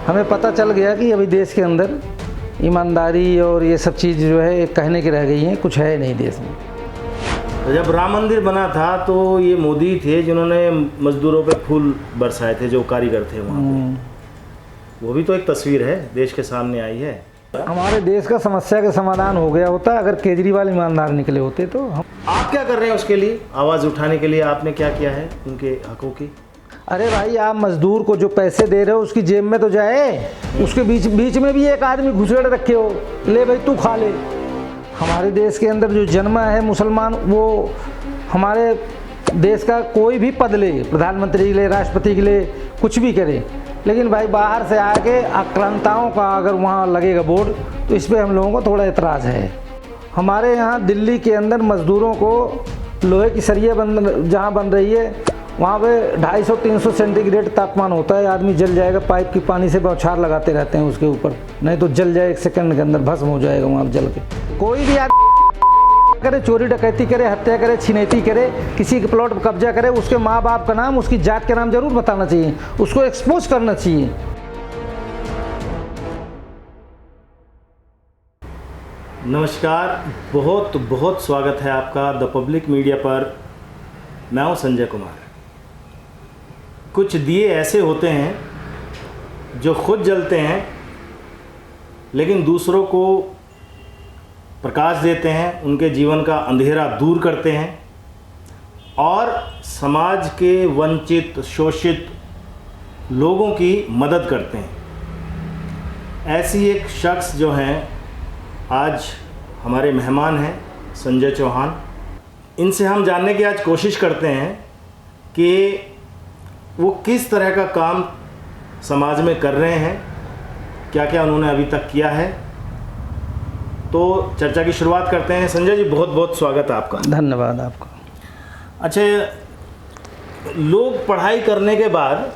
हमें पता चल गया कि अभी देश के अंदर ईमानदारी और ये सब चीज़ जो है कहने की रह गई हैं, कुछ है नहीं देश में। तो जब राम मंदिर बना था तो ये मोदी थे जिन्होंने मजदूरों पे फूल बरसाए थे, जो कारीगर थे वहाँ पे। वो भी तो एक तस्वीर है देश के सामने आई है। हमारे देश का समस्या का समाधान हो गया होता अगर केजरीवाल ईमानदार निकले होते तो। आप क्या कर रहे हैं उसके लिए, आवाज़ उठाने के लिए आपने क्या किया है उनके हकों की? अरे भाई, आप मजदूर को जो पैसे दे रहे हो उसकी जेब में तो जाए, उसके बीच में भी एक आदमी घुसेड़ रखे हो, ले भाई तू खा ले। हमारे देश के अंदर जो जन्मा है मुसलमान, वो हमारे देश का कोई भी पद ले, प्रधानमंत्री के लिए, राष्ट्रपति के लिए, कुछ भी करे, लेकिन भाई बाहर से आके आक्रांताओं का अगर वहाँ लगेगा बोर्ड तो इस पर हम लोगों को थोड़ा एतराज़ है। हमारे यहाँ दिल्ली के अंदर मजदूरों को लोहे की सरिया जहाँ बन रही है वहाँ पे 250-300 सेंटीग्रेड तापमान होता है, आदमी जल जाएगा। पाइप की पानी से बौछार लगाते रहते हैं उसके ऊपर, नहीं तो जल जाए 1 सेकंड के अंदर, भस्म हो जाएगा वहाँ जल के। कोई भी आदमी करे, चोरी डकैती करे, हत्या करे, छिनैती करे, किसी के प्लॉट पर कब्जा करे, उसके माँ बाप का नाम, उसकी जात का नाम जरूर बताना चाहिए, उसको एक्सपोज करना चाहिए। नमस्कार, बहुत बहुत स्वागत है आपका द पब्लिक मीडिया पर। मैं हूँ संजय कुमार। कुछ दिए ऐसे होते हैं जो खुद जलते हैं लेकिन दूसरों को प्रकाश देते हैं, उनके जीवन का अंधेरा दूर करते हैं और समाज के वंचित शोषित लोगों की मदद करते हैं। ऐसी एक शख्स जो हैं आज हमारे मेहमान हैं, संजय चौहान। इनसे हम जानने की आज कोशिश करते हैं कि वो किस तरह का काम समाज में कर रहे हैं, क्या क्या उन्होंने अभी तक किया है। तो चर्चा की शुरुआत करते हैं। संजय जी, बहुत बहुत स्वागत है आपका। धन्यवाद आपका। अच्छा, लोग पढ़ाई करने के बाद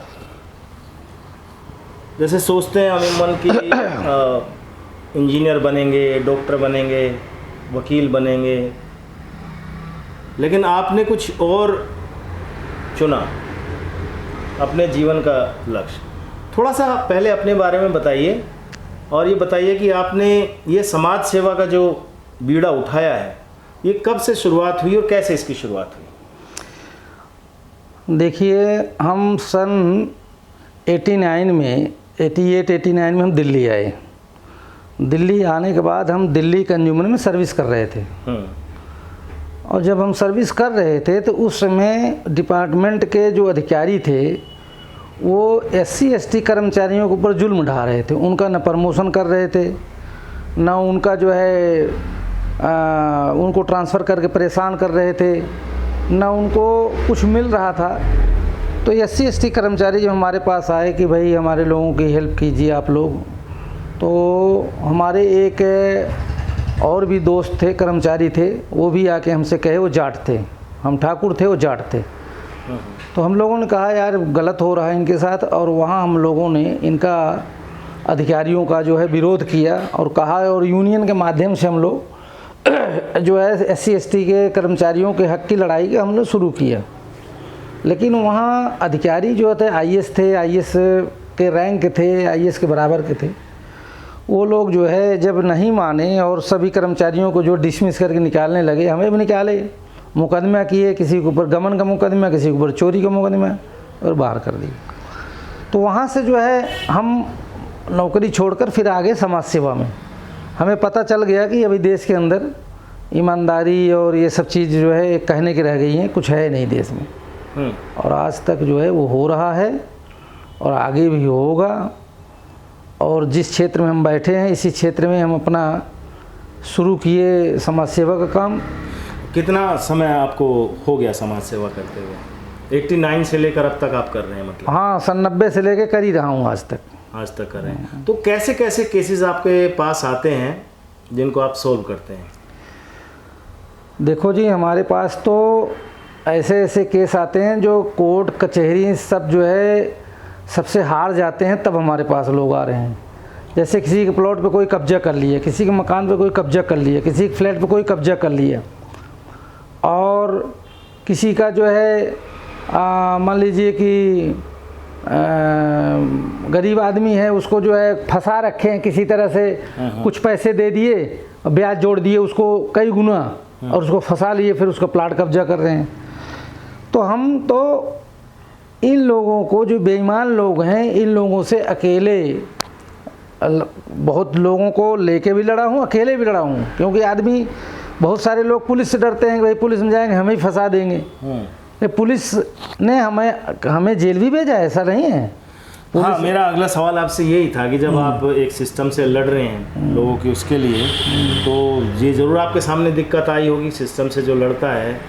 जैसे सोचते हैं अमूमन कि इंजीनियर बनेंगे, डॉक्टर बनेंगे, वकील बनेंगे, लेकिन आपने कुछ और चुना अपने जीवन का लक्ष्य। थोड़ा सा पहले अपने बारे में बताइए और ये बताइए कि आपने ये समाज सेवा का जो बीड़ा उठाया है, ये कब से शुरुआत हुई और कैसे इसकी शुरुआत हुई? देखिए, हम सन 88-89 में हम दिल्ली आए। दिल्ली आने के बाद हम दिल्ली कंज्यूमर में सर्विस कर रहे थे। और जब हम सर्विस कर रहे थे तो उस समय डिपार्टमेंट के जो अधिकारी थे वो SC/ST कर्मचारियों के ऊपर जुल्म ढा रहे थे। उनका न प्रमोशन कर रहे थे, न उनका जो है उनको ट्रांसफ़र करके परेशान कर रहे थे, न उनको कुछ मिल रहा था। तो SC/ST कर्मचारी जो हमारे पास आए कि भाई हमारे लोगों की हेल्प कीजिए आप लोग। तो हमारे एक और भी दोस्त थे, कर्मचारी थे, वो भी आके हमसे कहे, वो जाट थे, हम ठाकुर थे, वो जाट थे। तो हम लोगों ने कहा यार गलत हो रहा है इनके साथ, और वहाँ हम लोगों ने इनका अधिकारियों का जो है विरोध किया और कहा, और यूनियन के माध्यम से हम लोग जो है SC/ST के कर्मचारियों के हक की लड़ाई के हमने शुरू किया। लेकिन वहाँ अधिकारी जो थे IAS थे, IAS के रैंक के थे, IAS के बराबर के थे। वो लोग जो है जब नहीं माने और सभी कर्मचारियों को जो डिसमिस करके निकालने लगे, हमें भी निकाले, मुकदमा किए, किसी के ऊपर गमन का मुकदमा, किसी के ऊपर चोरी का मुकदमा, और बाहर कर दिए। तो वहाँ से जो है हम नौकरी छोड़कर फिर आगे समाज सेवा में। हमें पता चल गया कि अभी देश के अंदर ईमानदारी और ये सब चीज़ जो है कहने की रह गई हैं, कुछ है नहीं देश में। और आज तक जो है वो हो रहा है और आगे भी होगा। और जिस क्षेत्र में हम बैठे हैं इसी क्षेत्र में हम अपना शुरू किए समाज सेवा का काम। कितना समय आपको हो गया समाज सेवा करते हुए? 89 से लेकर अब तक आप कर रहे हैं मतलब? हाँ, सन 90 से लेकर कर ही रहा हूँ आज तक कर रहे हैं। तो कैसे कैसे केसेस आपके पास आते हैं जिनको आप सोल्व करते हैं? देखो जी, हमारे पास तो ऐसे ऐसे केस आते हैं जो कोर्ट कचहरी सब जो है सबसे हार जाते हैं, तब हमारे पास लोग आ रहे हैं। जैसे किसी के प्लॉट पे कोई कब्जा कर लिया, किसी के मकान पे कोई कब्जा कर लिया, किसी के फ्लैट पे कोई कब्जा कर लिया, और किसी का जो है मान लीजिए कि गरीब आदमी है उसको जो है फंसा रखे हैं किसी तरह से, कुछ पैसे दे दिए, ब्याज जोड़ दिए उसको कई गुना और उसको फंसा लिए, फिर उसका प्लाट कब्जा कर रहे हैं। तो हम तो इन लोगों को, जो बेईमान लोग हैं, इन लोगों से अकेले, बहुत लोगों को लेके भी लड़ा हूँ, अकेले भी लड़ा हूँ, क्योंकि आदमी, बहुत सारे लोग पुलिस से डरते हैं कि भाई पुलिस में जाएंगे हमें ही फंसा देंगे। पुलिस ने हमें जेल भी भेजा है, ऐसा नहीं है। हाँ, मेरा अगला सवाल आपसे यही था कि जब आप एक सिस्टम से लड़ रहे हैं लोगों की उसके लिए, तो ये ज़रूर आपके सामने दिक्कत आई होगी। सिस्टम से जो लड़ता है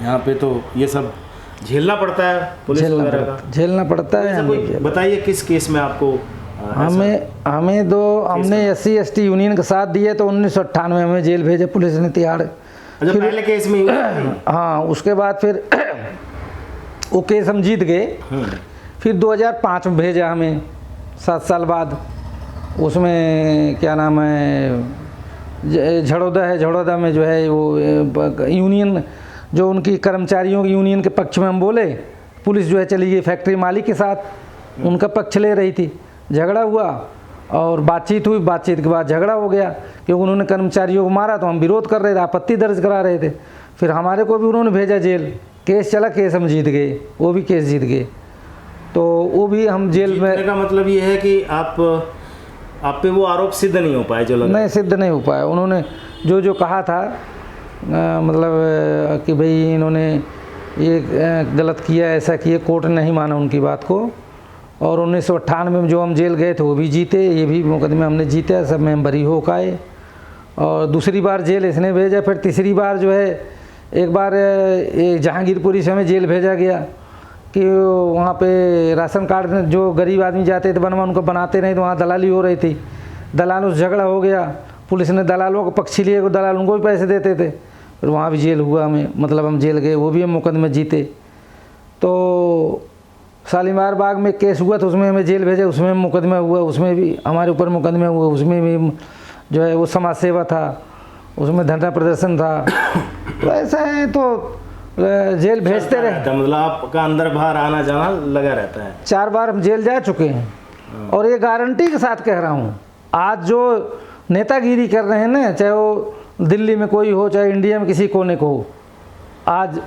यहाँ पे तो ये सब झेलना पड़ता है, पुलिस वगैरह का झेलना पड़ता है। बताइए किस केस में आपको हमने SC/ST यूनियन का साथ दिया तो 1998 में हमें जेल भेजा पुलिस ने, तिहाड़। अच्छा, पहले केस में हाँ, उसके बाद फिर वो केस हम जीत गए। फिर 2005 में भेजा हमें, 7 साल बाद। उसमें क्या नाम है, झड़ौदा में जो है वो यूनियन, जो उनकी कर्मचारियों की यूनियन के पक्ष में हम बोले, पुलिस जो है चली गई फैक्ट्री मालिक के साथ, उनका पक्ष ले रही थी। झगड़ा हुआ और बातचीत हुई, बातचीत के बाद झगड़ा हो गया, क्योंकि उन्होंने कर्मचारियों को मारा तो हम विरोध कर रहे थे, आपत्ति दर्ज करा रहे थे। फिर हमारे को भी उन्होंने भेजा जेल, केस चला, केस हम जीत गए, वो भी केस जीत गए। तो वो भी हम जेल में, का मतलब ये है कि आप पे वो आरोप सिद्ध नहीं हो पाए, जो लगा? नहीं, सिद्ध नहीं हो पाया। उन्होंने जो कहा था, मतलब कि भाई इन्होंने ये गलत किया, ऐसा किया, कोर्ट ने नहीं माना उनकी बात को। और 1998 में जो हम जेल गए थे वो भी जीते, ये भी मुकदमे हमने जीते, सब में हम बरी हो आए। और दूसरी बार जेल इसने भेजा। फिर तीसरी बार जो है, एक बार जहांगीरपुरी से हमें जेल भेजा गया कि वहाँ पे राशन कार्ड में जो गरीब आदमी जाते थे बनवा, उनको बनाते नहीं, तो वहाँ दलाली हो रही थी। दलालों से झगड़ा हो गया, पुलिस ने दलालों को पक्ष लिए, को दलाल उनको भी पैसे देते थे। फिर वहाँ भी जेल हुआ हमें, मतलब हम जेल गए, वो भी हम मुकदमे जीते। तो शालीमार बाग में केस हुआ तो उसमें हमें जेल भेजा, उसमें मुकदमा हुआ, उसमें भी हमारे ऊपर मुकदमा हुआ। उसमें भी जो है वो समाज सेवा था, उसमें धरना प्रदर्शन था। तो ऐसा है, तो जेल भेजते रहे। मतलब आपका अंदर बाहर आना जाना लगा रहता है। 4 बार हम जेल जा चुके हैं। और ये गारंटी के साथ कह रहा हूँ, आज जो नेतागिरी कर रहे हैं ना, चाहे वो दिल्ली में कोई हो, चाहे इंडिया में किसी कोने को हो, आज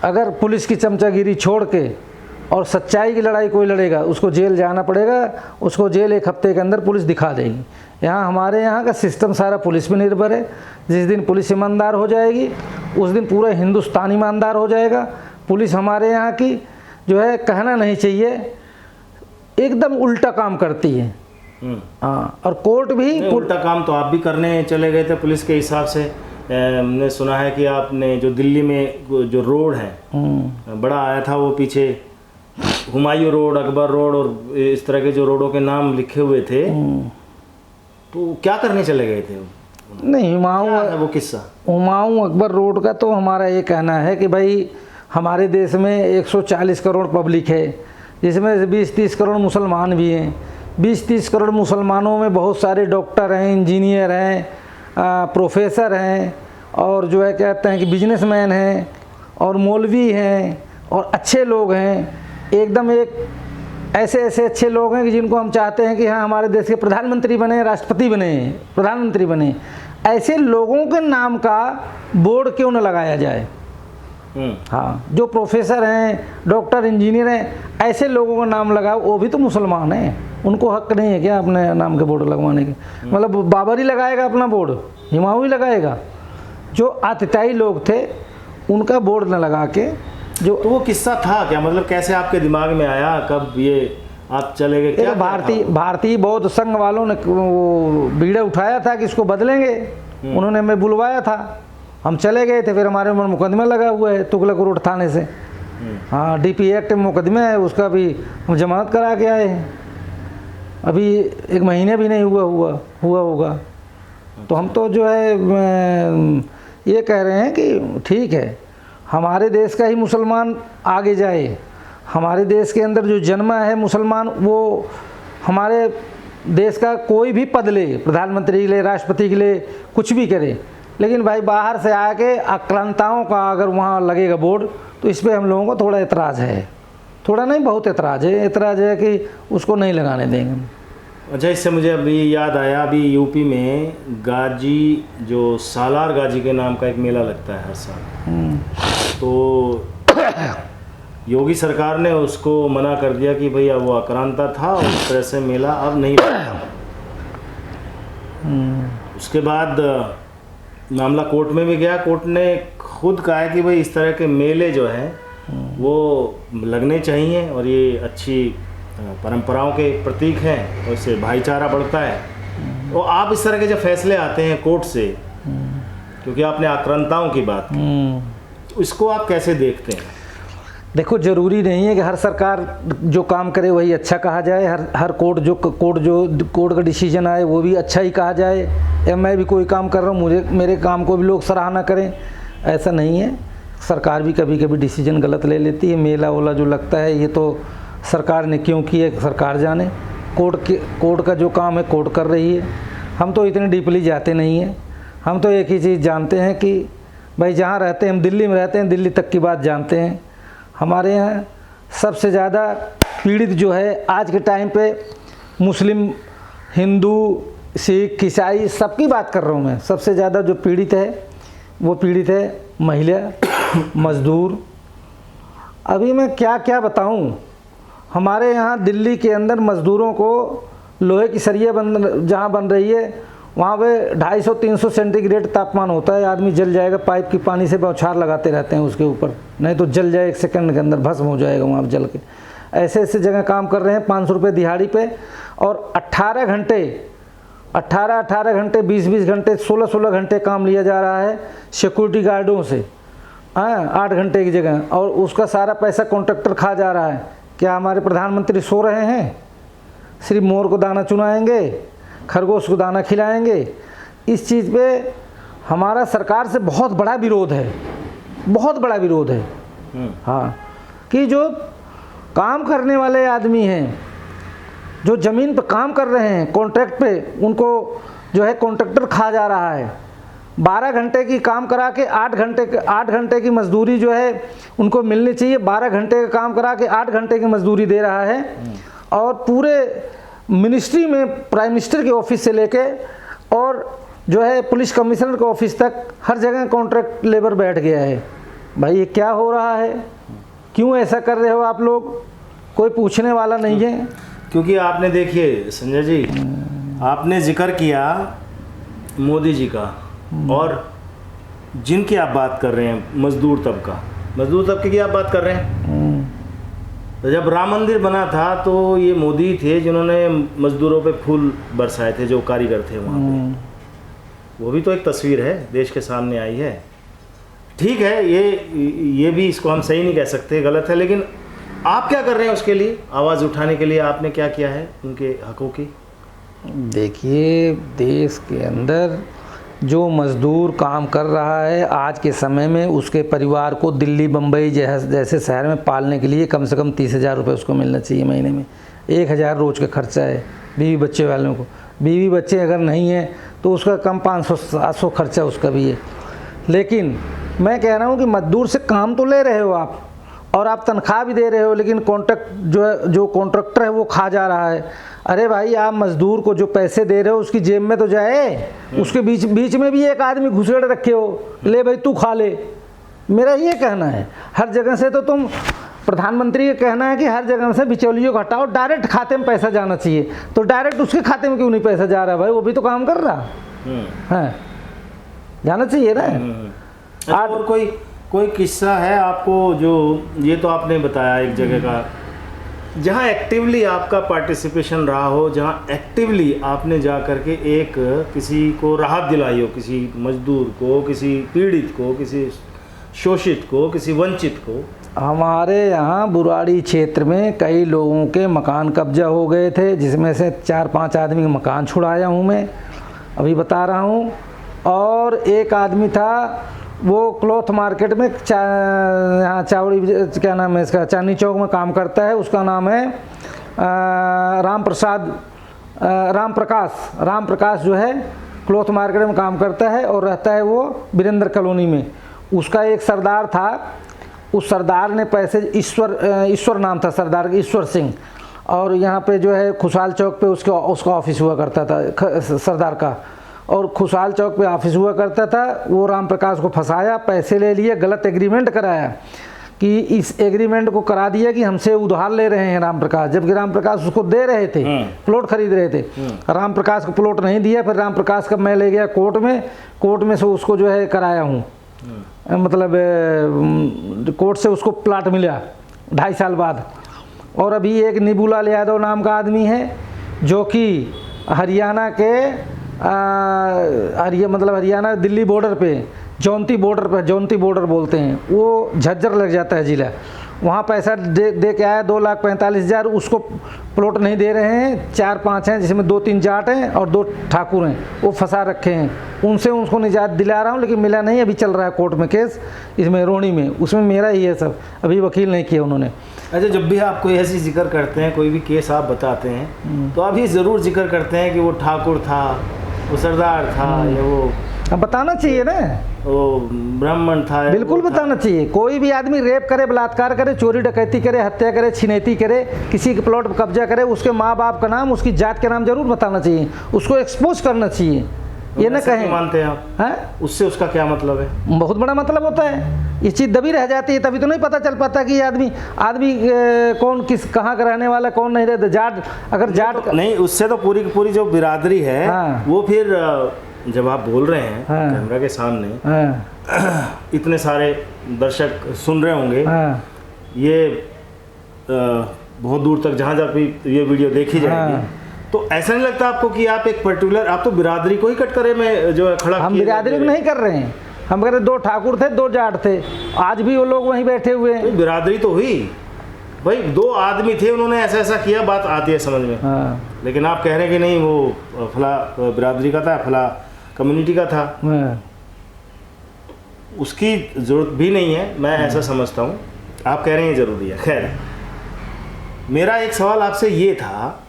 अगर पुलिस की चमचागिरी छोड़ के और सच्चाई की लड़ाई कोई लड़ेगा, उसको जेल जाना पड़ेगा। उसको जेल 1 हफ्ते के अंदर पुलिस दिखा देगी। यहाँ हमारे यहाँ का सिस्टम सारा पुलिस पे निर्भर है। जिस दिन पुलिस ईमानदार हो जाएगी, उस दिन पूरा हिंदुस्तान ईमानदार हो जाएगा। पुलिस हमारे यहाँ की जो है, कहना नहीं चाहिए, एकदम उल्टा काम करती है। हाँ, और कोर्ट भी उल्टा काम तो आप भी करने चले गए थे पुलिस के हिसाब से। हमने सुना है कि आपने जो दिल्ली में जो रोड है बड़ा आया था, वो पीछे हुमायूं रोड, अकबर रोड और इस तरह के जो रोडों के नाम लिखे हुए थे, तो क्या करने चले गए थे? नहीं, वो किस्सा हुमायूं अकबर रोड का तो हमारा ये कहना है कि भाई हमारे देश में 140 करोड़ पब्लिक है, जिसमें 20-30 करोड़ मुसलमान भी हैं। 20-30 करोड़ मुसलमानों में बहुत सारे डॉक्टर हैं, इंजीनियर हैं, प्रोफेसर हैं, और जो है कहते हैं कि बिजनेसमैन हैं, और मौलवी हैं, और अच्छे लोग हैं। एकदम एक ऐसे अच्छे लोग हैं कि जिनको हम चाहते हैं कि हाँ, हमारे देश के प्रधानमंत्री बने, राष्ट्रपति बने, प्रधानमंत्री बने। ऐसे लोगों के नाम का बोर्ड क्यों न लगाया जाए? हाँ, जो प्रोफेसर हैं, डॉक्टर, इंजीनियर हैं, ऐसे लोगों का नाम लगाओ। वो भी तो मुसलमान हैं, उनको हक नहीं है क्या अपने नाम के बोर्ड लगवाने के? मतलब बाबर ही लगाएगा अपना बोर्ड, हुमायूं ही लगाएगा? जो आतिताई लोग थे उनका बोर्ड न लगा के जो। तो वो किस्सा था क्या? मतलब कैसे आपके दिमाग में आया, कब ये आप चले गए? क्या भारतीय बौद्ध संघ वालों ने वो बीड़ा उठाया था कि इसको बदलेंगे, उन्होंने हमें बुलवाया था, हम चले गए थे। फिर हमारे ऊपर मुकदमा लगा हुआ है तुगलक रोड थाने से। हाँ, DP एक्ट में मुकदमा है, उसका भी हम जमानत करा के आए हैं। अभी 1 महीने भी नहीं हुआ होगा। तो हम तो जो है ये कह रहे हैं कि ठीक है, हमारे देश का ही मुसलमान आगे जाए। हमारे देश के अंदर जो जन्मा है मुसलमान, वो हमारे देश का कोई भी पद ले, प्रधानमंत्री के लिए, राष्ट्रपति के लिए, कुछ भी करे। लेकिन भाई बाहर से आके आक्रांताओं का अगर वहाँ लगेगा बोर्ड, तो इस पर हम लोगों को थोड़ा एतराज़ है। थोड़ा नहीं, बहुत ऐतराज़ है कि उसको नहीं लगाने देंगे। अच्छा, इससे मुझे अभी याद आया, अभी यूपी में गाजी, जो सालार गाजी के नाम का एक मेला लगता है हर साल, तो योगी सरकार ने उसको मना कर दिया कि भैया वो आक्रांता था, उस तरह से मेला अब नहीं लगता। उसके बाद मामला कोर्ट में भी गया, कोर्ट ने खुद कहा है कि भाई इस तरह के मेले जो हैं वो लगने चाहिए और ये अच्छी परंपराओं के प्रतीक हैं और इससे भाईचारा बढ़ता है। तो आप इस तरह के जब फैसले आते हैं कोर्ट से, क्योंकि आपने आक्रांताओं की बात की, तो इसको आप कैसे देखते हैं? देखो, ज़रूरी नहीं है कि हर सरकार जो काम करे वही अच्छा कहा जाए, हर कोर्ट का डिसीजन आए वो भी अच्छा ही कहा जाए, या मैं भी कोई काम कर रहा हूँ मेरे काम को भी लोग सराहना करें, ऐसा नहीं है। सरकार भी कभी कभी डिसीजन गलत ले लेती है। मेला वोला जो लगता है ये तो सरकार ने क्यों किया सरकार जाने, कोर्ट का जो काम है कोर्ट कर रही है। हम तो इतने डीपली जाते नहीं हैं, हम तो एक ही चीज़ जानते हैं कि भाई जहाँ रहते हैं, हम दिल्ली में रहते हैं, दिल्ली तक की बात जानते हैं। हमारे यहाँ सबसे ज़्यादा पीड़ित जो है आज के टाइम पे मुस्लिम, हिंदू, सिख, ईसाई सबकी बात कर रहा हूँ मैं, सबसे ज़्यादा जो पीड़ित है वो पीड़ित है महिला, मज़दूर। अभी मैं क्या क्या बताऊँ, हमारे यहाँ दिल्ली के अंदर मज़दूरों को लोहे की सरिया जहाँ बन रही है वहाँ पे 250-300 सेंटीग्रेड तापमान होता है, आदमी जल जाएगा। पाइप की पानी से बौछार लगाते रहते हैं उसके ऊपर, नहीं तो जल जाए 1 सेकंड के अंदर, भस्म हो जाएगा वहाँ जल के। ऐसे ऐसे जगह काम कर रहे हैं 500 रुपये दिहाड़ी पे, और 18 घंटे 20-20 घंटे 16 घंटे काम लिया जा रहा है सिक्योरिटी गार्डों से, हाँ, 8 घंटे की जगह, और उसका सारा पैसा कॉन्ट्रैक्टर खा जा रहा है। क्या हमारे प्रधानमंत्री सो रहे हैं? सिर्फ मोर को दाना चुनाएंगे, खरगोश को दाना खिलाएंगे। इस चीज़ पे हमारा सरकार से बहुत बड़ा विरोध है, बहुत बड़ा विरोध है। हाँ, कि जो काम करने वाले आदमी हैं, जो ज़मीन पे काम कर रहे हैं कॉन्ट्रैक्ट पे, उनको जो है कॉन्ट्रैक्टर खा जा रहा है। 12 घंटे की काम करा के 8 घंटे की मजदूरी जो है उनको मिलनी चाहिए। 12 घंटे का काम करा के 8 घंटे की मजदूरी दे रहा है, और पूरे मिनिस्ट्री में प्राइम मिनिस्टर के ऑफिस से लेके और जो है पुलिस कमिश्नर के ऑफिस तक हर जगह कॉन्ट्रैक्ट लेबर बैठ गया है। भाई ये क्या हो रहा है? क्यों ऐसा कर रहे हो आप लोग? कोई पूछने वाला नहीं है। क्योंकि आपने देखिए संजय जी, आपने जिक्र किया मोदी जी का, और जिनकी आप बात कर रहे हैं मजदूर तबके की आप बात कर रहे हैं। तो जब राम मंदिर बना था तो ये मोदी थे जिन्होंने मजदूरों पे फूल बरसाए थे, जो कारीगर थे वहाँ पे। वो भी तो एक तस्वीर है, देश के सामने आई है। ठीक है, ये भी इसको हम सही नहीं कह सकते, गलत है, लेकिन आप क्या कर रहे हैं उसके लिए, आवाज़ उठाने के लिए आपने क्या किया है उनके हकों की? देखिए, देश के अंदर जो मज़दूर काम कर रहा है आज के समय में, उसके परिवार को दिल्ली, बम्बई जैसे शहर में पालने के लिए कम से कम 30,000 रुपये उसको मिलना चाहिए महीने में। 1,000 रोज़ का खर्चा है बीवी बच्चे वालों को। बीवी बच्चे अगर नहीं है तो उसका कम 500-700 खर्चा उसका भी है। लेकिन मैं कह रहा हूँ कि मजदूर से काम तो ले रहे हो आप, और आप तनख्वाह भी दे रहे हो, लेकिन कॉन्ट्रैक्ट जो कॉन्ट्रैक्टर है वो खा जा रहा है। अरे भाई, आप मजदूर को जो पैसे दे रहे हो उसकी जेब में तो जाए, उसके बीच में भी एक आदमी घुसेड़ रखे हो, ले भाई तू खा ले। मेरा ये कहना है, हर जगह से तो तुम, प्रधानमंत्री का कहना है कि हर जगह से बिचौलियों को हटाओ, डायरेक्ट खाते में पैसा जाना चाहिए। तो डायरेक्ट उसके खाते में क्यों नहीं पैसा जा रहा है? भाई वो भी तो काम कर रहा है, जाना चाहिए ना। और कोई किस्सा है आपको, जो ये तो आपने बताया एक जगह का, जहाँ एक्टिवली आपका पार्टिसिपेशन रहा हो, जहाँ एक्टिवली आपने जा कर के एक किसी को राहत दिलाई हो, किसी मजदूर को, किसी पीड़ित को, किसी शोषित को, किसी वंचित को? हमारे यहाँ बुराड़ी क्षेत्र में कई लोगों के मकान कब्जा हो गए थे, जिसमें से 4-5 आदमी का मकान छुड़ाया हूँ मैं, अभी बता रहा हूँ। और एक आदमी था, वो क्लॉथ मार्केट में यहाँ चावड़ी, क्या नाम है इसका, चांदनी चौक में काम करता है। उसका नाम है राम प्रकाश जो है क्लॉथ मार्केट में काम करता है, और रहता है वो वीरेंद्र कॉलोनी में। उसका एक सरदार था, उस सरदार ने पैसे, ईश्वर नाम था सरदार का, ईश्वर सिंह, और यहाँ पे जो है खुशहाल चौक पे उसका ऑफिस हुआ करता था सरदार का, और खुशहाल चौक पे ऑफिस हुआ करता था। वो राम प्रकाश को फंसाया, पैसे ले लिए, गलत एग्रीमेंट कराया कि इस एग्रीमेंट को करा दिया कि हमसे उधार ले रहे हैं राम प्रकाश, जबकि राम प्रकाश उसको दे रहे थे, प्लॉट खरीद रहे थे। राम प्रकाश को प्लॉट नहीं दिया, फिर राम प्रकाश का मैं ले गया कोर्ट में से उसको जो है कराया हूँ, मतलब कोर्ट से उसको प्लाट मिला 2.5 साल बाद। और अभी एक निबूलाल यादव नाम का आदमी है जो कि हरियाणा के हरियाणा दिल्ली बॉर्डर पे जौनती बॉर्डर बोलते हैं, वो झज्जर लग जाता है ज़िला, वहाँ पैसा दे के आया 2,45,000, उसको प्लॉट नहीं दे रहे हैं। 4-5 हैं जिसमें 2-3 जाट हैं और 2 ठाकुर हैं, वो फंसा रखे हैं। उनसे उसको निजात दिला रहा हूँ, लेकिन मिला नहीं। अभी चल रहा है कोर्ट में केस, इसमें रोहिणी में, उसमें मेरा ही है सब, अभी वकील नहीं किया उन्होंने। अच्छा, जब भी आप कोई ऐसी जिक्र करते हैं, कोई भी केस आप बताते हैं, तो आप ये ज़रूर जिक्र करते हैं कि वो ठाकुर था, वो सरदार था, या वो अब बताना चाहिए ना, वो ब्राह्मण था। बिल्कुल बताना चाहिए। कोई भी आदमी रेप करे, बलात्कार करे, चोरी डकैती करे, हत्या करे, छिनैती करे, किसी के प्लॉट पर कब्जा करे, उसके माँ बाप का नाम, उसकी जात के नाम जरूर बताना चाहिए, उसको एक्सपोज करना चाहिए। ये ना कहें मानते हैं आप हैं, उससे उसका क्या मतलब है? बहुत बड़ा मतलब होता है। ये चीज़ दबी रह जाती है, तभी तो नहीं पता चल पाता कि ये आदमी कौन कहाँ का रहने वाला, कौन नहीं रहता। जाट अगर जाट नहीं, उससे तो पूरी की पूरी जो बिरादरी है, हाँ। वो फिर जब आप बोल रहे हैं हाँ। कैमरा के सामने, हाँ। इतने सारे दर्शक सुन रहे होंगे, हाँ। ये बहुत दूर तक जहाँ जहाँ भी ये वीडियो देखी जाएगी, हाँ। तो ऐसा नहीं लगता आपको कि आप एक पर्टिकुलर, आप तो बिरादरी को ही कटघरे में जो है खड़ा, हम बिरादरी को नहीं कर रहे हैं, हम कह रहे 2 ठाकुर थे, 2 जाट थे, आज भी वो लोग वहीं बैठे हुए हैं। तो बिरादरी तो हुई भाई, 2 आदमी थे, उन्होंने ऐसा ऐसा किया, बात आती है समझ में। हाँ। लेकिन आप कह रहे हैं कि नहीं, वो फला बिरादरी का था, फला कम्युनिटी का था, हाँ। उसकी ज़रूरत भी नहीं है, मैं ऐसा समझता हूँ। आप कह रहे हैं ज़रूरी है। खैर, मेरा एक सवाल आपसे ये था,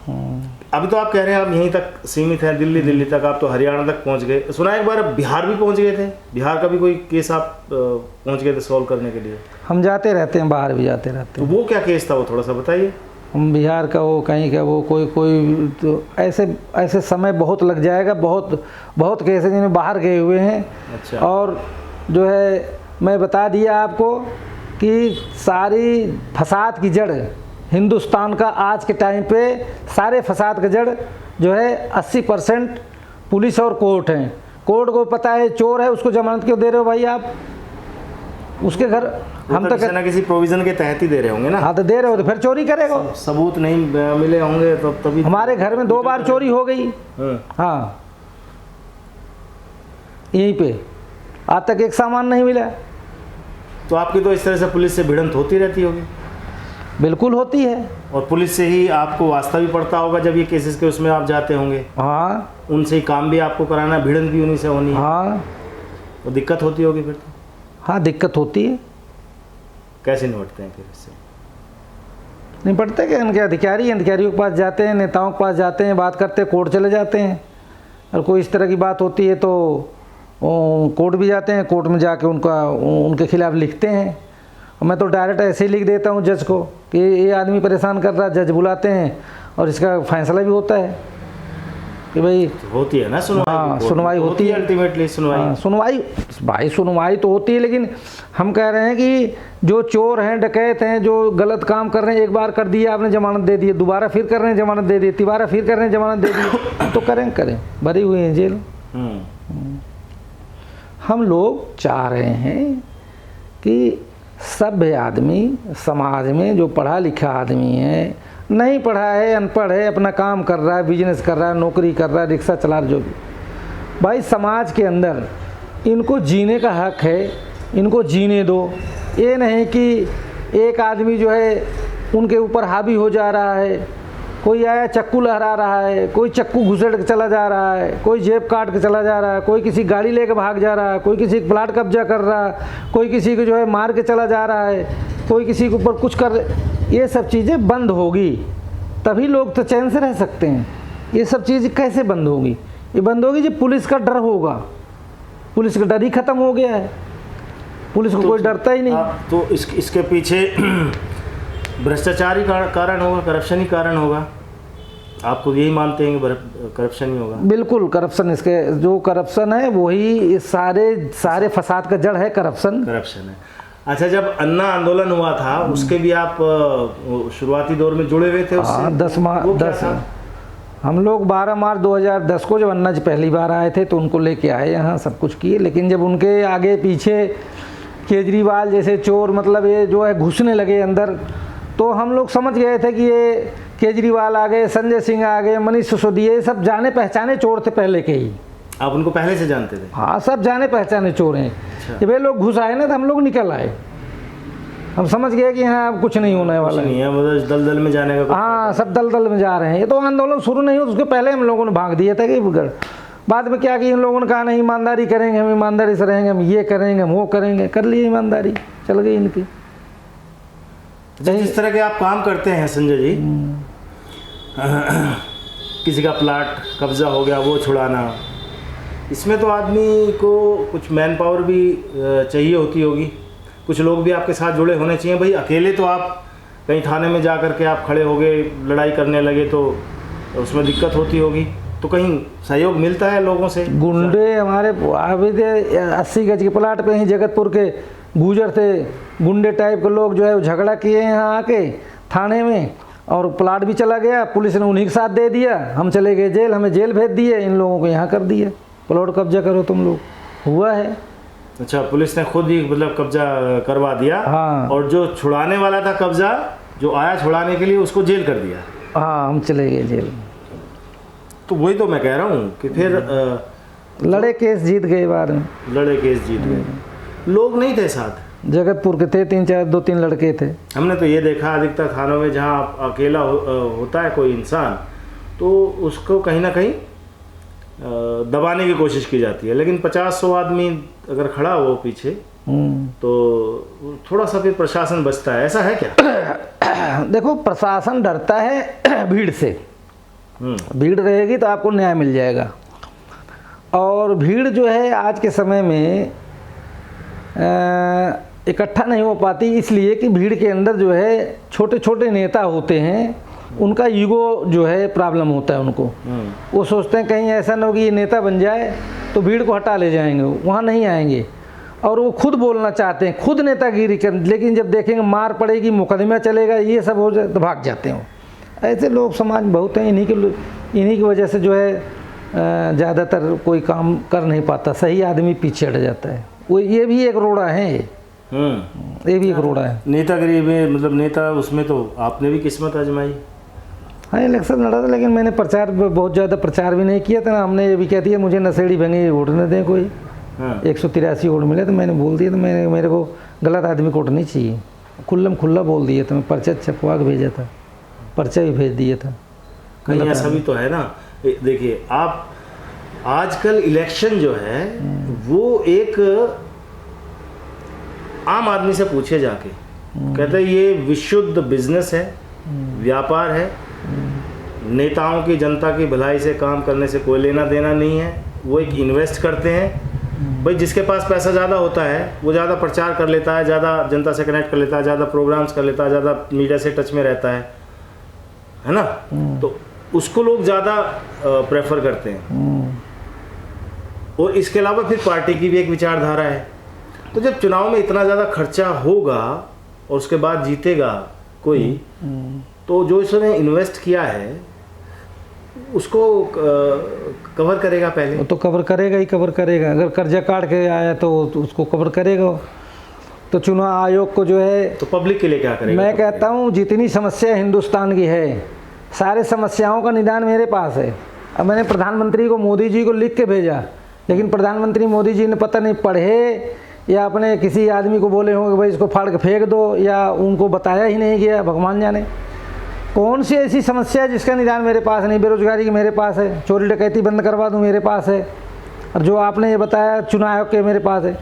अभी तो आप कह रहे हैं आप यहीं तक सीमित हैं, दिल्ली तक, आप तो हरियाणा तक पहुंच गए, सुना एक बार बिहार भी पहुंच गए थे, बिहार का भी कोई केस आप पहुंच गए थे सॉल्व करने के लिए? हम जाते रहते हैं, बाहर भी जाते रहते हैं। तो वो क्या केस था, वो थोड़ा सा बताइए। हम बिहार का वो कहीं का वो कोई तो ऐसे समय बहुत लग जाएगा, बहुत केस हैं जिनमें बाहर गए हुए हैं। अच्छा। और जो है मैं बता दिया आपको कि सारी फसाद की जड़ हिंदुस्तान का आज के टाइम पे, सारे फसाद का जड़ जो है 80% पुलिस और कोर्ट हैं। कोर्ट को पता है चोर है, उसको जमानत क्यों दे रहे हो भाई आप? उसके घर हम तो किसी ना किसी प्रोविजन के तहत ही दे रहे होंगे ना। हाँ, तो दे रहे हो तो फिर चोरी करेगा। सबूत नहीं मिले होंगे तो तभी। हमारे घर में 2 बार चोरी हो गई। हाँ, यहीं पे आज तक एक सामान नहीं मिला। तो आपकी तो इस तरह से पुलिस से भिड़ंत होती रहती होगी? बिल्कुल होती है। और पुलिस से ही आपको वास्ता भी पड़ता होगा जब ये केसेस के उसमें आप जाते होंगे? हाँ, उनसे ही काम भी आपको कराना, भिड़ंत भी उन्हीं से होनी है। हाँ, तो दिक्कत होती होगी फिर तो? हाँ, दिक्कत होती है। कैसे निपटते हैं फिर इससे? निपटते क्या, इनके अधिकारियों के पास जाते हैं, नेताओं के पास जाते हैं, बात करते हैं, कोर्ट चले जाते हैं। और कोई इस तरह की बात होती है तो कोर्ट भी जाते हैं, कोर्ट में जाके उनके खिलाफ लिखते हैं। मैं तो डायरेक्ट ऐसे ही लिख देता हूँ जज को कि ये आदमी परेशान कर रहा है। जज बुलाते हैं और इसका फैसला भी होता है कि भाई होती है ना सुनवाई। हाँ, सुनवाई होती है अल्टीमेटली सुनवाई। हाँ, सुनवाई तो होती है। लेकिन हम कह रहे हैं कि जो चोर हैं, डकैत हैं, जो गलत काम कर रहे हैं, एक बार कर दिया आपने जमानत दे दी, दोबारा फिर कर रहे हैं जमानत दे दी, तिबारा फिर कर रहे हैं जमानत दे दी, तो करें भरी हुई है जेल। हम लोग चाह रहे हैं कि सभ्य आदमी समाज में जो पढ़ा लिखा आदमी है, नहीं पढ़ा है, अनपढ़ है, अपना काम कर रहा है, बिजनेस कर रहा है, नौकरी कर रहा है, रिक्शा चला रहा, जो भी, भाई समाज के अंदर इनको जीने का हक है, इनको जीने दो। ये नहीं कि एक आदमी जो है उनके ऊपर हावी हो जा रहा है, कोई आया चक्कू लहरा रहा है, कोई चक्कू घुसेड़ के चला जा रहा है, कोई जेब काट के चला जा रहा है, कोई किसी गाड़ी लेके भाग जा रहा है, कोई किसी प्लाट कब्जा कर रहा है, कोई किसी को जो है मार के चला जा रहा है, कोई किसी के ऊपर कुछ कर। ये सब चीज़ें बंद होगी तभी लोग तो चैन से रह सकते हैं। ये सब चीज़ कैसे बंद होगी? ये बंद होगी जब पुलिस का डर होगा। पुलिस का डर ही ख़त्म हो गया है। पुलिस को कोई डरता ही नहीं। तो इसके पीछे भ्रष्टाचार ही कारण होगा, करप्शन ही कारण होगा। आपको यही मानते हैं कि करप्शन ही होगा? बिल्कुल करप्शन, इसके जो करप्शन है वही इस सारे फसाद का जड़ है, करप्शन है। अच्छा, जब अन्ना आंदोलन हुआ था उसके भी आप शुरुआती दौर में जुड़े हुए थे उससे? 10 हम लोग 12 मार्च 2010 को जब अन्ना जी पहली बार आए थे तो उनको लेके आए यहाँ, सब कुछ किए। लेकिन जब उनके आगे पीछे केजरीवाल जैसे चोर मतलब ये जो है घुसने लगे अंदर, तो हम लोग समझ गए थे कि ये केजरीवाल आ गए, संजय सिंह आ गए, मनीष सिसोदिया, ये सब जाने पहचाने चोर थे पहले के ही। आप उनको पहले से जानते थे? हाँ, सब जाने पहचाने चोर हैं। अच्छा। जब ये लोग घुस आए ना तो हम लोग निकल आए, हम समझ गए कि यहाँ अब कुछ नहीं होने वाला है, मतलब दलदल में जाने का। हाँ, सब दलदल में जा रहे हैं। ये तो आंदोलन शुरू नहीं हुआ उसके पहले हम लोगों ने भाग दिया था कि बाद में क्या कि इन लोगों ने कहा नहीं ईमानदारी करेंगे, हम ईमानदारी से रहेंगे, हम ये करेंगे, हम वो करेंगे, कर लिए ईमानदारी, चल गई इनकी। जिस तरह के आप काम करते हैं संजय जी, किसी का प्लाट कब्जा हो गया वो छुड़ाना, इसमें तो आदमी को कुछ मैन पावर भी चाहिए होती होगी, कुछ लोग भी आपके साथ जुड़े होने चाहिए। भाई अकेले तो आप कहीं थाने में जा कर के आप खड़े हो गए, लड़ाई करने लगे तो उसमें दिक्कत होती होगी, तो कहीं सहयोग मिलता है लोगों से? गुंडे हमारे अभी 80 गज के प्लाट पे ही जगतपुर के गुजर थे, गुंडे टाइप के लोग जो है झगड़ा किए यहाँ आके थाने में, और प्लाट भी चला गया, पुलिस ने उन्हीं के साथ दे दिया, हम चले गए जेल, हमें जेल भेज दिए, इन लोगों को यहाँ कर दिया, प्लॉट कब्जा करो तुम लोग, हुआ है। अच्छा, पुलिस ने खुद ही मतलब कब्जा करवा दिया? हाँ। और जो छुड़ाने वाला था कब्जा, जो आया छुड़ाने के लिए, उसको जेल कर दिया? हाँ, हम चले गए जेल। तो वही तो मैं कह रहा हूँ कि फिर लड़े केस जीत गए, बाद में लड़े केस जीत गए। लोग नहीं थे साथ? जगतपुर के थे 2-3 लड़के थे। हमने तो ये देखा अधिकतर थानों में जहाँ अकेला होता है कोई इंसान, तो उसको कहीं ना कहीं दबाने की कोशिश की जाती है, लेकिन 50-100 आदमी अगर खड़ा हो पीछे तो थोड़ा सा फिर प्रशासन बचता है, ऐसा है क्या? देखो, प्रशासन डरता है भीड़ से, भीड़ रहेगी तो आपको न्याय मिल जाएगा। और भीड़ जो है आज के समय में इकट्ठा नहीं हो पाती, इसलिए कि भीड़ के अंदर जो है छोटे छोटे नेता होते हैं, उनका ईगो जो है प्रॉब्लम होता है उनको। वो सोचते हैं कहीं ऐसा ना हो कि ये नेता बन जाए तो भीड़ को हटा ले जाएंगे, वहाँ नहीं आएंगे। और वो खुद बोलना चाहते हैं, खुद नेतागिरी कर, लेकिन जब देखेंगे मार पड़ेगी, मुकदमा चलेगा, ये सब हो जाए तो भाग जाते हैं। ऐसे लोग समाज बहुत हैं, इन्हीं की वजह से जो है ज़्यादातर कोई काम कर नहीं पाता, सही आदमी पीछे हट जाता है। वो ये भी एक रोड़ा है, ये भी एक रोड़ा है नेतागिरी में। मतलब नेता उसमें तो आपने भी किस्मत आजमाई। हाँ, इलेक्शन लड़ा था, लेकिन मैंने प्रचार बहुत ज़्यादा प्रचार भी नहीं किया था ना। हमने ये भी कह दिया मुझे नशेड़ी भंगे वोट न दें कोई। 183 वोट मिले तो मैंने बोल दिया, तो मेरे को गलत आदमी को वोट नहीं चाहिए, खुल्ला बोल दिया था। मैं पर्चा छपवा के भेजा था, पर्चा भी भेज दिया था। कहीं ऐसा भी तो है ना, देखिए आप आजकल इलेक्शन जो है वो एक आम आदमी से पूछे जाके, कहते हैं ये विशुद्ध बिजनेस है, व्यापार है, नेताओं की जनता की भलाई से काम करने से कोई लेना देना नहीं है। वो एक इन्वेस्ट करते हैं, भाई जिसके पास पैसा ज़्यादा होता है वो ज़्यादा प्रचार कर लेता है, ज़्यादा जनता से कनेक्ट कर लेता है, ज़्यादा प्रोग्राम्स कर लेता है, ज़्यादा मीडिया से टच में रहता है ना, तो उसको लोग ज़्यादा प्रेफर करते हैं। और इसके अलावा फिर पार्टी की भी एक विचारधारा है। तो जब चुनाव में इतना ज़्यादा खर्चा होगा और उसके बाद जीतेगा कोई, तो जो इसने इन्वेस्ट किया है उसको कवर करेगा पहले। वो तो कवर करेगा ही कवर करेगा, अगर कर्जा काट के आया तो उसको कवर करेगा। तो चुनाव आयोग को जो है, तो पब्लिक के लिए क्या करेगा? मैं कहता हूँ जितनी समस्या हिंदुस्तान की है, सारे समस्याओं का निदान मेरे पास है। अब मैंने प्रधानमंत्री को, मोदी जी को लिख के भेजा, लेकिन प्रधानमंत्री मोदी जी ने पता नहीं पढ़े या अपने किसी आदमी को बोले होंगे भाई इसको फाड़ के फेंक दो, या उनको बताया ही नहीं गया, भगवान जाने। कौन सी ऐसी समस्या है जिसका निदान मेरे पास नहीं? बेरोजगारी की मेरे पास है, चोरी डकैती बंद करवा दूं मेरे पास है, और जो आपने ये बताया चुनाव आयोग के मेरे पास है।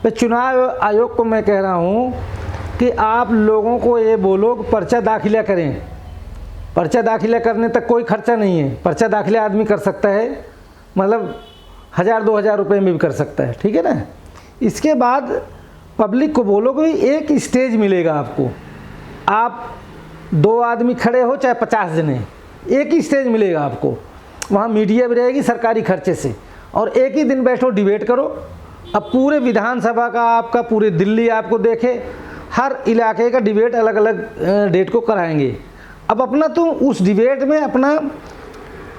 तो चुनाव आयोग को मैं कह रहा हूँ कि आप लोगों को ये बोलो कि पर्चा दाखिला करें। पर्चा दाखिला करने तक कोई खर्चा नहीं है, पर्चा दाखिला आदमी कर सकता है, मतलब 1000-2000 रुपये में भी कर सकता है, ठीक है ना। इसके बाद पब्लिक को बोलो कि एक स्टेज मिलेगा आपको, आप 2 आदमी खड़े हो चाहे 50 जने, एक ही स्टेज मिलेगा आपको। वहाँ मीडिया भी रहेगी सरकारी खर्चे से, और एक ही दिन बैठो डिबेट करो। अब पूरे विधानसभा का आपका पूरे दिल्ली आपको देखे, हर इलाके का डिबेट अलग अलग डेट को कराएंगे। अब अपना तुम उस डिबेट में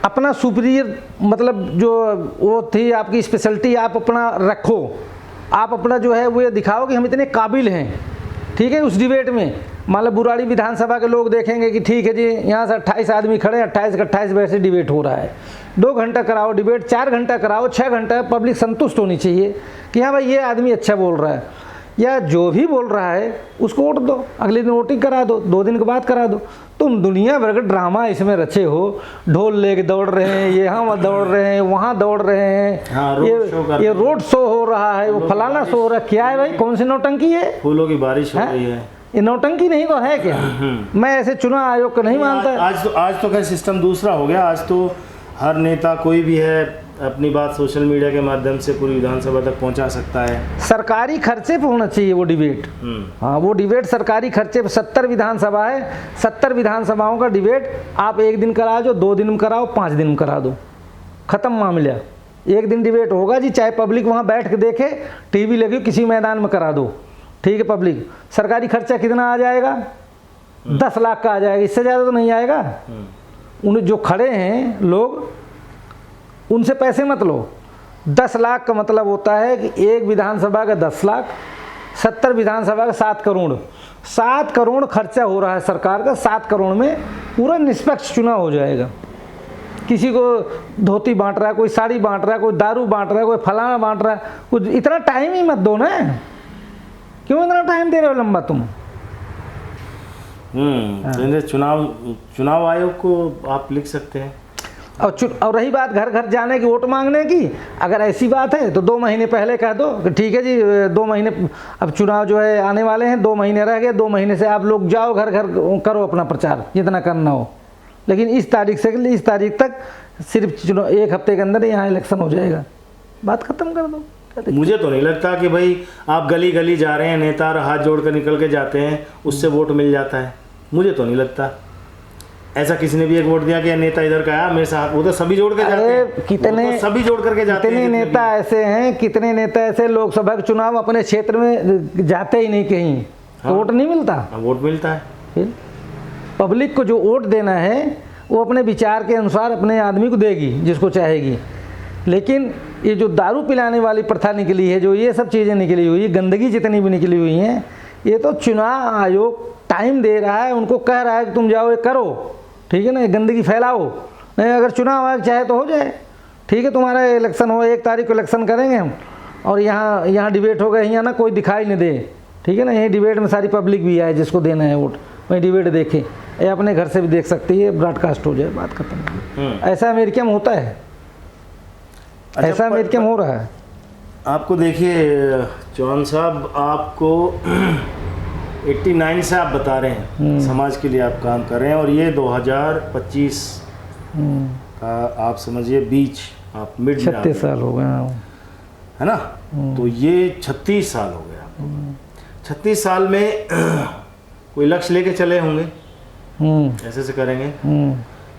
अपना सुपीरियर मतलब जो वो थी आपकी स्पेशलिटी आप अपना रखो, आप अपना जो है वो ये दिखाओ कि हम इतने काबिल हैं, ठीक है। उस डिबेट में मान लो बुराड़ी विधानसभा के लोग देखेंगे कि ठीक है जी यहाँ से 28 आदमी खड़े, 28 का 28 वैसे डिबेट हो रहा है। 2 घंटा कराओ डिबेट, 4 घंटा कराओ, 6 घंटा, पब्लिक संतुष्ट होनी चाहिए कि हाँ भाई ये आदमी अच्छा बोल रहा है, या जो भी बोल रहा है उसको वोट दो, अगले दिन वोटिंग करा दो, 2 दिन के बाद करा दो। तुम दुनिया भर का ड्रामा इसमें रचे हो, ढोल लेके दौड़ रहे हैं, ये यहाँ दौड़ रहे हैं, वहाँ दौड़ रहे हैं, हाँ, ये रोड शो हो रहा है, वो फलाना शो हो रहा है। क्या है भाई, कौन सी नौटंकी है? फूलों की बारिश हो रही है। ये नौटंकी नहीं तो है क्या? मैं ऐसे चुनाव आयोग को नहीं मानता। आज तो खैर सिस्टम दूसरा हो गया। आज तो हर नेता कोई भी है अपनी बात सोशल मीडिया के माध्यम से पूरी विधानसभा तक पहुंचा सकता है। सरकारी खर्चे पे होना चाहिए वो डिबेट। हाँ, वो डिबेट सरकारी खर्चे पे। 70 विधानसभा है, 70 विधानसभाओं का डिबेट आप 1 दिन करा दो, 2 दिन में कराओ, 5 दिन में करा दो, खत्म मामला। 1 दिन डिबेट होगा जी, चाहे पब्लिक वहाँ बैठ के देखे, टीवी लगी किसी मैदान में करा दो, ठीक है। पब्लिक सरकारी खर्चा कितना आ जाएगा? 10 लाख का आ जाएगा, इससे ज़्यादा तो नहीं आएगा। उन जो खड़े हैं लोग उनसे पैसे मत लो। 10 लाख का मतलब होता है कि एक विधानसभा का 10 लाख, 70 विधानसभा का 7 करोड़। 7 करोड़ खर्चा हो रहा है सरकार का। 7 करोड़ में पूरा निष्पक्ष चुनाव हो जाएगा। किसी को धोती बांट रहा है, कोई साड़ी बांट रहा है, कोई दारू बांट रहा है, कोई फलाना बांट रहा है। कुछ इतना टाइम ही मत दो ना, क्यों इतना टाइम दे रहे हो लंबा तुम? चुनाव आयोग को आप लिख सकते हैं। और रही बात घर घर जाने की, वोट मांगने की, अगर ऐसी बात है तो 2 महीने पहले कह दो कि ठीक है जी 2 महीने, अब चुनाव जो है आने वाले हैं, 2 महीने रह गए, 2 महीने से आप लोग जाओ घर घर करो अपना प्रचार जितना करना हो, लेकिन इस तारीख से इस तारीख तक सिर्फ चुनाव, 1 हफ्ते के अंदर यहाँ इलेक्शन हो जाएगा, बात खत्म कर दो। मुझे तो नहीं लगता कि भाई आप गली गली जा रहे हैं, नेता हाथ जोड़ कर निकल के जाते हैं, उससे वोट मिल जाता है। मुझे तो नहीं लगता ऐसा किसी ने भी एक वोट दिया कि नेता इधर का आया मेरे साथ। वो तो सभी जोड़ के जाते हैं, कितने तो सभी जोड़ करके जाते हैं। कितने नेता ऐसे हैं, कितने नेता ऐसे लोकसभा के चुनाव अपने क्षेत्र में जाते ही नहीं कहीं, हाँ, तो वोट नहीं मिलता। वोट मिलता है। फिर पब्लिक को जो वोट देना है वो अपने विचार के अनुसार अपने आदमी को देगी जिसको चाहेगी। लेकिन ये जो दारू पिलाने वाली प्रथा निकली है, जो ये सब चीज़ें निकली हुई है, गंदगी जितनी भी निकली हुई हैं, ये तो चुनाव आयोग टाइम दे रहा है, उनको कह रहा है कि तुम जाओ ये करो, ठीक है ना, गंदगी फैलाओ। नहीं, अगर चुनाव आयोग चाहे तो हो जाए, ठीक है, तुम्हारा इलेक्शन हो, 1 तारीख को इलेक्शन करेंगे हम, और यहाँ डिबेट होगा, यहाँ ना कोई दिखाई नहीं दे, ठीक है ना, यही डिबेट में सारी पब्लिक भी आए जिसको देना है वोट, वही डिबेट देखे, या अपने घर से भी देख सकती है, ब्रॉडकास्ट हो जाए, बात खत्म। ऐसा अमेरिका में होता है, ऐसा अमेरिका में हो रहा है। आपको देखिए चौहान साहब, आपको 89 से आप बता रहे हैं समाज के लिए आप काम कर रहे हैं, और ये 2025 का आप समझिए बीच, आप मिड 36 साल हो गए है ना, तो ये 36 साल हो गए आपको। 36 साल में कोई लक्ष्य लेके चले होंगे, ऐसे से करेंगे।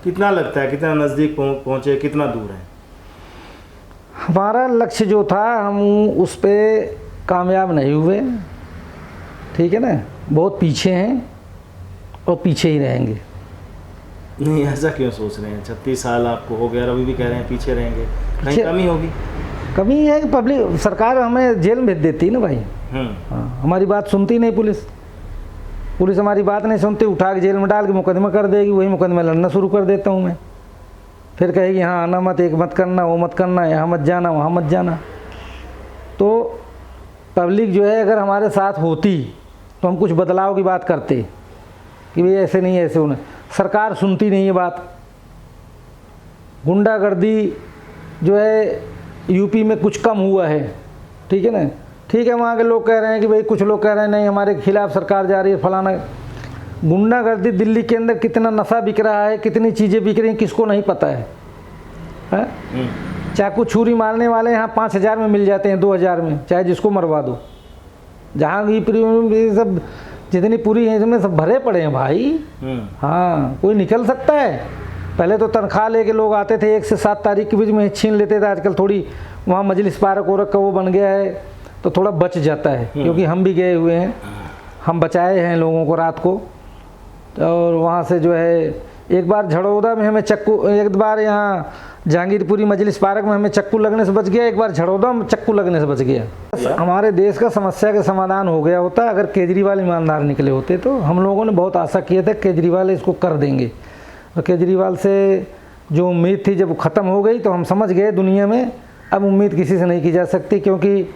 कितना लगता है, कितना नज़दीक पहुँचे, कितना दूर है? हमारा लक्ष्य जो था हम उस पर कामयाब नहीं हुए, ठीक है ना, बहुत पीछे हैं और पीछे ही रहेंगे। नहीं, ऐसा क्यों सोच रहे हैं? 36 साल आपको हो गया, अभी भी कह रहे हैं पीछे रहेंगे, कहीं कमी होगी? कमी है कि पब्लिक सरकार हमें जेल में भेज देती है ना भाई। हाँ, हमारी बात सुनती नहीं पुलिस हमारी बात नहीं सुनती, उठा के जेल में डाल के मुकदमा कर देगी, वही मुकदमा लड़ना शुरू कर देता हूँ मैं। फिर कहेगी हाँ आना मत, एक मत करना, वो मत करना, यहाँ मत जाना, वहाँ मत जाना। तो पब्लिक जो है अगर हमारे साथ होती तो हम कुछ बदलाव की बात करते कि भाई ऐसे नहीं, ऐसे होना। सरकार सुनती नहीं है बात। गुंडागर्दी जो है यूपी में कुछ कम हुआ है, ठीक है ना, ठीक है, वहाँ के लोग कह रहे हैं कि भाई, कुछ लोग कह रहे हैं नहीं हमारे खिलाफ सरकार जा रही है फलाना। गुंडागर्दी दिल्ली के अंदर कितना नशा बिक रहा है, कितनी चीज़ें बिक रही हैं, किसको नहीं पता है? चाकू छुरी मारने वाले यहाँ 5000 में मिल जाते हैं, 2000 में, चाहे जिसको मरवा दो। जहाँ ये सब जितनी पूरी है इसमें सब भरे पड़े हैं भाई। हाँ, कोई निकल सकता है। पहले तो तनख्वाह लेके लोग आते थे 1 से 7 तारीख के बीच में छीन लेते थे। आजकल थोड़ी वहाँ मजलिस पार्क वोरक का वो बन गया है तो थोड़ा बच जाता है, क्योंकि हम भी गए हुए हैं, हम बचाए हैं लोगों को रात को। और वहाँ से जो है एक बार झड़ौदा में हमें चक्कू, एक बार यहाँ जहांगीरपुरी मजलिस पार्क में हमें चक्कू लगने से बच गया, एक बार झड़ौदा में चक्कू लगने से बच गया। हमारे देश का समस्या का समाधान हो गया होता अगर केजरीवाल ईमानदार निकले होते। तो हम लोगों ने बहुत आशा किए थे केजरीवाल इसको कर देंगे, और केजरीवाल से जो उम्मीद थी जब वो ख़त्म हो गई तो हम समझ गए दुनिया में अब उम्मीद किसी से नहीं की जा सकती, क्योंकि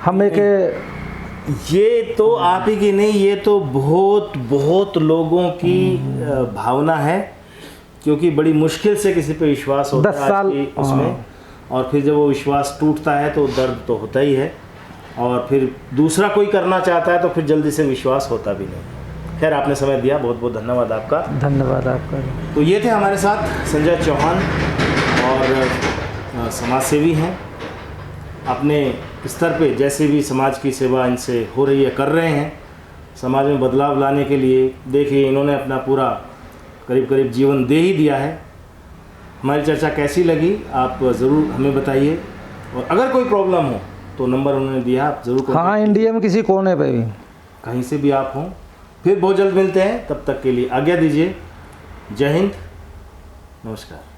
हम एक ये तो आप ही की नहीं, ये तो बहुत बहुत लोगों की भावना है, क्योंकि बड़ी मुश्किल से किसी पे विश्वास होता 10 है साल आज की उसमें, और फिर जब वो विश्वास टूटता है तो दर्द तो होता ही है, और फिर दूसरा कोई करना चाहता है तो फिर जल्दी से विश्वास होता भी नहीं। खैर, आपने समय दिया, बहुत बहुत धन्यवाद आपका। धन्यवाद आपका। तो ये थे हमारे साथ संजय चौहान, और समाजसेवी हैं, अपने स्तर पे जैसे भी समाज की सेवा इनसे हो रही है, कर रहे हैं, समाज में बदलाव लाने के लिए। देखिए, इन्होंने अपना पूरा करीब करीब जीवन दे ही दिया है। हमारी चर्चा कैसी लगी आप ज़रूर हमें बताइए, और अगर कोई प्रॉब्लम हो तो नंबर उन्होंने दिया, आप ज़रूर। हाँ, इंडिया में किसी कोने पे भी कहीं से भी आप हों। फिर बहुत जल्द मिलते हैं, तब तक के लिए आज्ञा दीजिए। जय हिंद, नमस्कार।